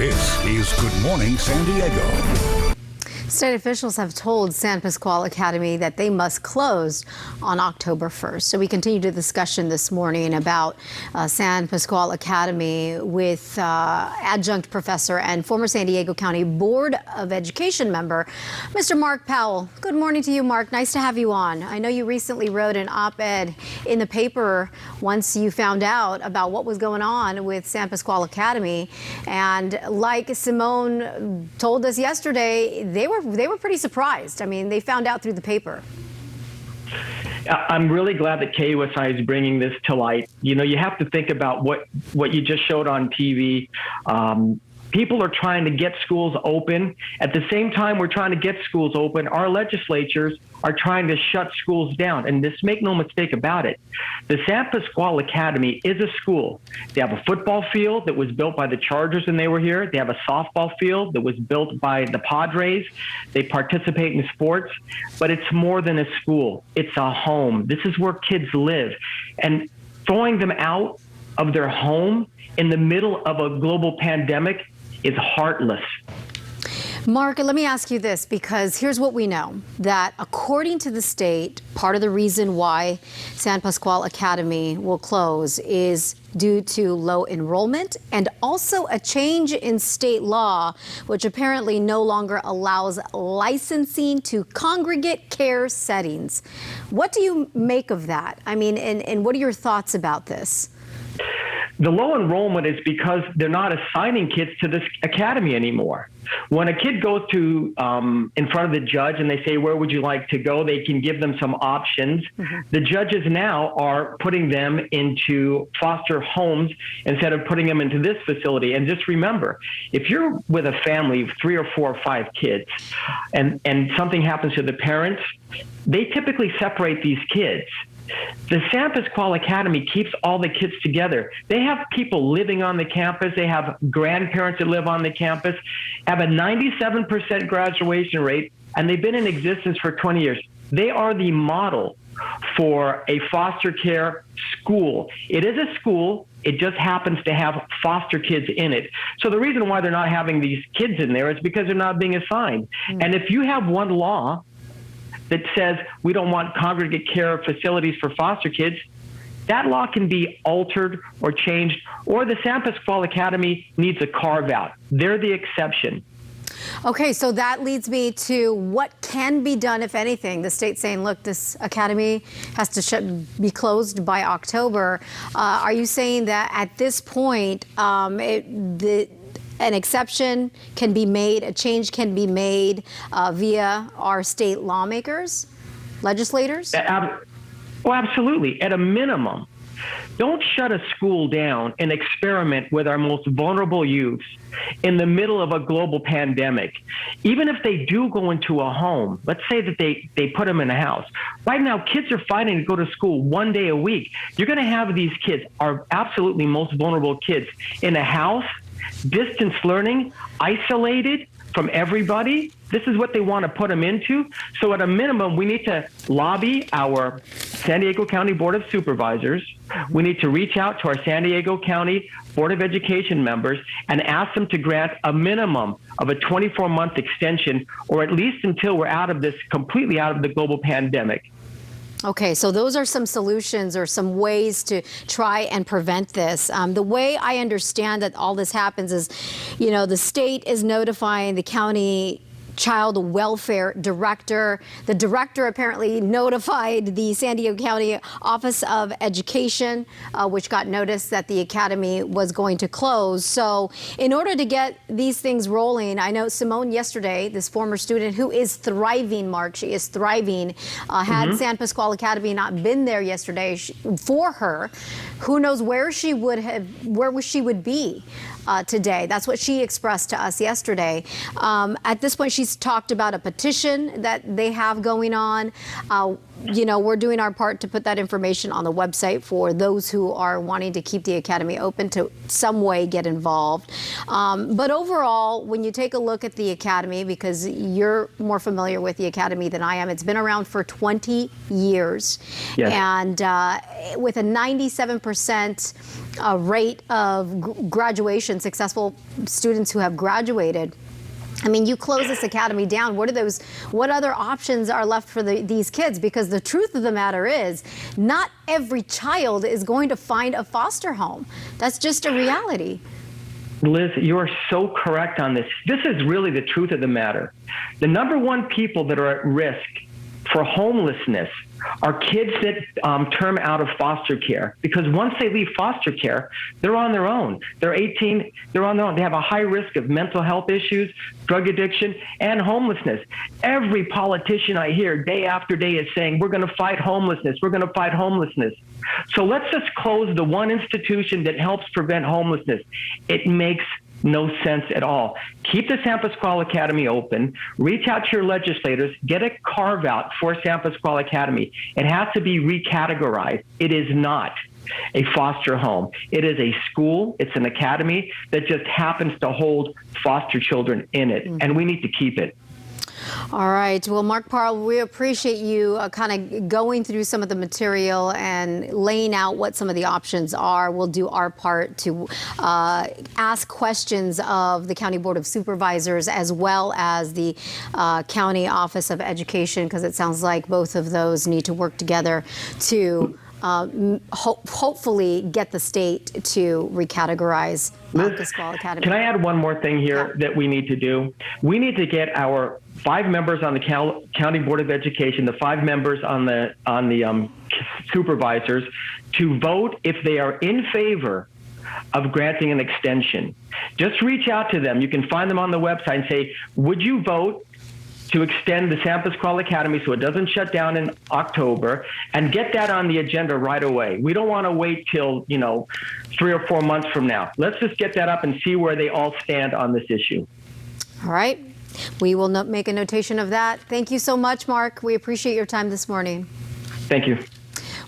This is Good Morning San Diego. State officials have told San Pasqual Academy that they must close on October 1st. So we continue the discussion this morning about San Pasqual Academy with adjunct professor and former San Diego County Board of Education member, Mr. Mark Powell. Good morning to you, Mark. Nice to have you on. I know you recently wrote an op-ed in the paper once you found out about what was going on with San Pasqual Academy. And like Simone told us yesterday, they were pretty surprised. I mean, they found out through the paper. I'm really glad that KUSI is bringing this to light. You know, you have to think about what you just showed on TV. People are trying to get schools open. At the same time we're trying to get schools open, our legislatures are trying to shut schools down. And just make no mistake about it, the San Pasqual Academy is a school. They have a football field that was built by the Chargers when they were here. They have a softball field that was built by the Padres. They participate in sports, but it's more than a school. It's a home. This is where kids live. And throwing them out of their home in the middle of a global pandemic is heartless. Mark, let me ask you this, because here's what we know, that according to the state, part of the reason why San Pasqual Academy will close is due to low enrollment and also a change in state law, which apparently no longer allows licensing to congregate care settings. What do you make of that? I mean, and what are your thoughts about this? The low enrollment is because they're not assigning kids to this academy anymore. When a kid goes to in front of the judge and they say, where would you like to go? They can give them some options. The judges now are putting them into foster homes instead of putting them into this facility. And just remember, if you're with a family of 3 or 4 or 5 kids and something happens to the parents, they typically separate these kids. The San Pasqual Academy keeps all the kids together. They have people living on the campus. They have grandparents that live on the campus, have a 97% graduation rate, and they've been in existence for 20 years. They are the model for a foster care school. It is a school. It just happens to have foster kids in it. So the reason why they're not having these kids in there is because they're not being assigned. And if you have one law that says we don't want congregate care facilities for foster kids, that law can be altered or changed, or the San Pasqual Academy needs a carve out. They're the exception. Okay, so that leads me to what can be done, if anything. The state's saying, look, this academy has to be closed by October. Are you saying that at this point, an exception can be made, a change can be made via our state lawmakers, legislators? Well, absolutely. At a minimum, don't shut a school down and experiment with our most vulnerable youth in the middle of a global pandemic. Even if they do go into a home, let's say that they put them in a house. Right now, kids are fighting to go to school 1 day a week. You're going to have these kids, our absolutely most vulnerable kids, in a house, distance learning, isolated from everybody. This is what they want to put them into. So at a minimum, we need to lobby our San Diego County Board of Supervisors. We need to reach out to our San Diego County Board of Education members and ask them to grant a minimum of a 24-month extension, or at least until we're out of this, completely out of the global pandemic. Okay, so those are some solutions or some ways to try and prevent this. The way I understand that all this happens is, you know, the state is notifying the county child welfare director. The director apparently notified the San Diego County Office of Education, which got notice that the academy was going to close. So in order to get these things rolling, I know Simone yesterday, this former student who is thriving, Mark, she is thriving, had San Pasqual Academy not been there yesterday for her, who knows where she would be today. That's what she expressed to us yesterday. At this point, she's talked about a petition that they have going on. We're doing our part to put that information on the website for those who are wanting to keep the academy open to some way get involved. But overall, when you take a look at the academy, because you're more familiar with the academy than I am, it's been around for 20 years. Yes. And with a 97% rate of graduation, successful students who have graduated. I mean, you close this academy down. What other options are left for these kids? Because the truth of the matter is, not every child is going to find a foster home. That's just a reality. Liz, you are so correct on this. This is really the truth of the matter. The number one people that are at risk for homelessness are kids that term out of foster care, because once they leave foster care, they're on their own. They're 18, they're on their own. They have a high risk of mental health issues, drug addiction, and homelessness. Every politician I hear day after day is saying, we're going to fight homelessness, we're going to fight homelessness. So let's just close the one institution that helps prevent homelessness. It makes no sense at all. Keep the San Pasqual Academy open. Reach out to your legislators. Get a carve out for San Pasqual Academy. It has to be recategorized. It is not a foster home. It is a school. It's an academy that just happens to hold foster children in it, and we need to keep it. All right. Well, Mark Powell, we appreciate you kind of going through some of the material and laying out what some of the options are. We'll do our part to ask questions of the County Board of Supervisors as well as the County Office of Education, because it sounds like both of those need to work together to hopefully get the state to recategorize San Pasqual Academy. Can I add one more thing here that we need to do? We need to get our 5 members on the County Board of Education, the 5 members on the supervisors, to vote if they are in favor of granting an extension. Just reach out to them. You can find them on the website and say, would you vote to extend the San Pasqual Academy so it doesn't shut down in October, and get that on the agenda right away. We don't want to wait till, 3 or 4 months from now. Let's just get that up and see where they all stand on this issue. All right. We will make a notation of that. Thank you so much, Mark. We appreciate your time this morning. Thank you.